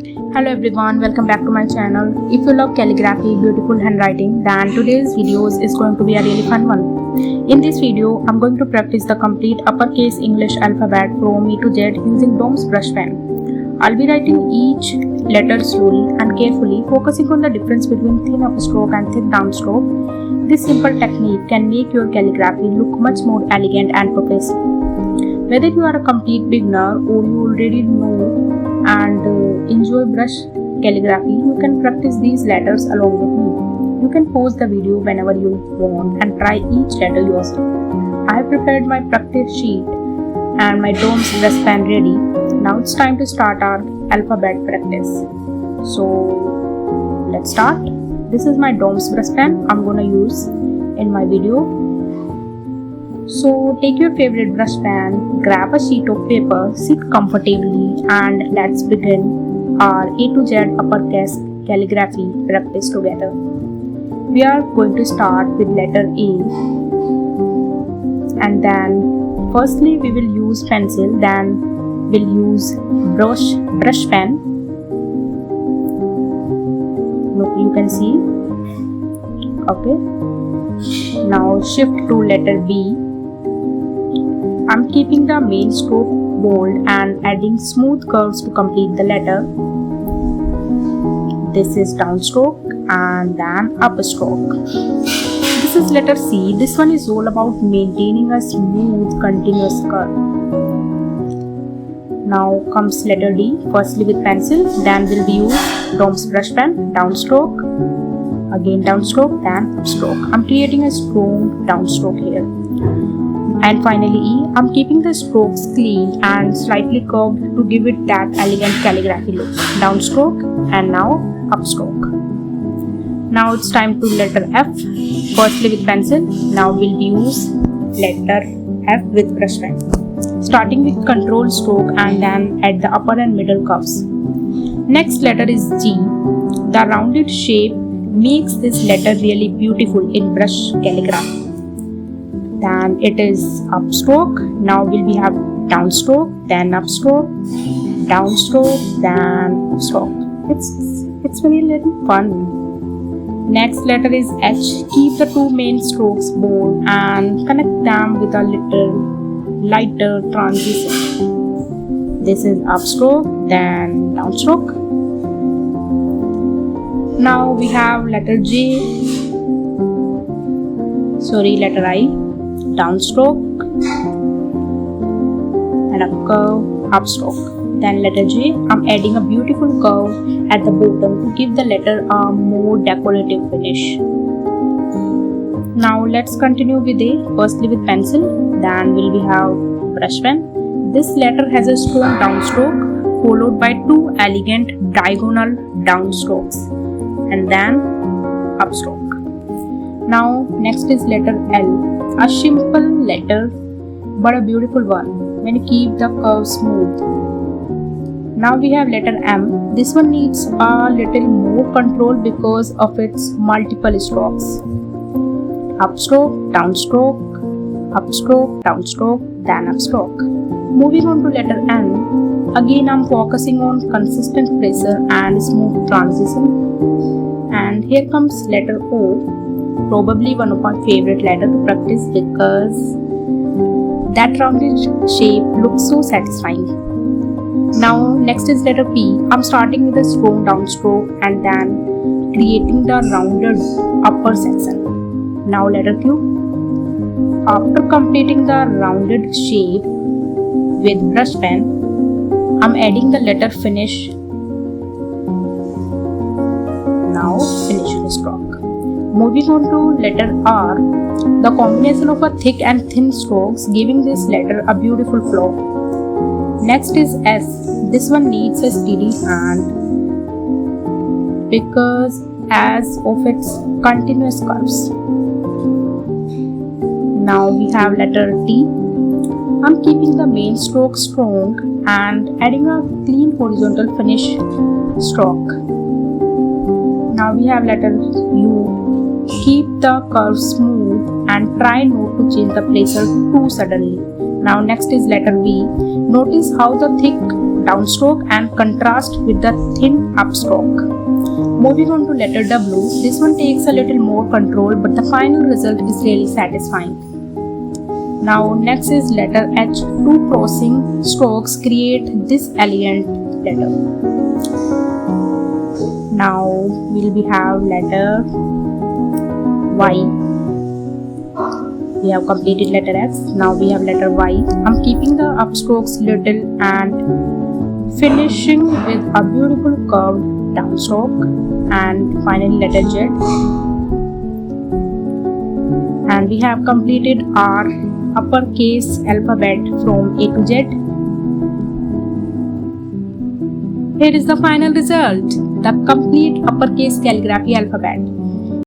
Hello everyone, welcome back to my channel. If you love calligraphy, beautiful handwriting, then today's video is going to be a really fun one. In this video, I'm going to practice the complete uppercase English alphabet from E to Z using Dom's brush pen. I'll be writing each letter slowly and carefully, focusing on the difference between thin upstroke and thick downstroke. This simple technique can make your calligraphy look much more elegant and professional. Whether you are a complete beginner or you already know and enjoy brush calligraphy, you can practice these letters along with me. You can pause the video whenever you want and try each letter yourself. I have prepared my practice sheet and my Dom's brush pen ready. Now it's time to start our alphabet practice. So let's start. This is my Dom's brush pen I'm gonna use in my video. So take your favorite brush pen, grab a sheet of paper, sit comfortably, and let's begin our A to Z uppercase calligraphy practice together. We are going to start with letter A, and then firstly we will use pencil, then we'll use brush pen. Look, you can see. Okay. Now shift to letter B. I'm keeping the main stroke bold and adding smooth curves to complete the letter. This is downstroke and then upstroke. This is letter C. This one is all about maintaining a smooth continuous curve. Now comes letter D. Firstly with pencil, then we'll use Dom's brush pen, downstroke, again downstroke, then upstroke. I'm creating a strong downstroke here. And finally E, I'm keeping the strokes clean and slightly curved to give it that elegant calligraphy look. Downstroke and now upstroke. Now it's time to letter F. Firstly with pencil, now we'll use letter F with brush pen. Starting with control stroke and then at the upper and middle curves. Next letter is G. The rounded shape makes this letter really beautiful in brush calligraphy. Then it is upstroke. Now we'll have downstroke, then upstroke, downstroke, then upstroke. It's very little fun. Next letter is H. Keep the two main strokes bold and connect them with a little lighter transition. This is upstroke, then downstroke. Now we have letter letter I. Downstroke and a curve, upstroke. Then letter J, I'm adding a beautiful curve at the bottom to give the letter a more decorative finish. Now let's continue with A. Firstly with pencil, then we have brush pen. This letter has a strong downstroke followed by two elegant diagonal downstrokes and then upstroke. Now next is letter L. A simple letter but a beautiful one when you keep the curve smooth. Now we have letter M. This one needs a little more control because of its multiple strokes. Upstroke, downstroke, upstroke, downstroke, then upstroke. Moving on to letter N. Again I'm focusing on consistent pressure and smooth transition. And here comes letter O. Probably one of my favorite letters to practice because that rounded shape looks so satisfying. Now next is letter P. I'm starting with a strong downstroke and then creating the rounded upper section. Now letter Q. After completing the rounded shape with brush pen, I'm adding the letter finish. Now finish the stroke. Moving on to letter R, the combination of a thick and thin strokes giving this letter a beautiful flow. Next is S. This one needs a steady hand because as of its continuous curves. Now we have letter T. I'm keeping the main stroke strong and adding a clean horizontal finish stroke. Now we have letter U. Keep the curve smooth and try not to change the pressure too suddenly. Now next is letter V. Notice how the thick downstroke and contrast with the thin upstroke. Moving on to letter W, this one takes a little more control, but the final result is really satisfying. Now next is letter H. Two crossing strokes create this elegant letter. Now we have letter Y. We have completed letter X. Now we have letter Y. I'm keeping the upstrokes little and finishing with a beautiful curved downstroke. And finally letter Z. And we have completed our uppercase alphabet from A to Z. Here is the final result, the complete uppercase calligraphy alphabet.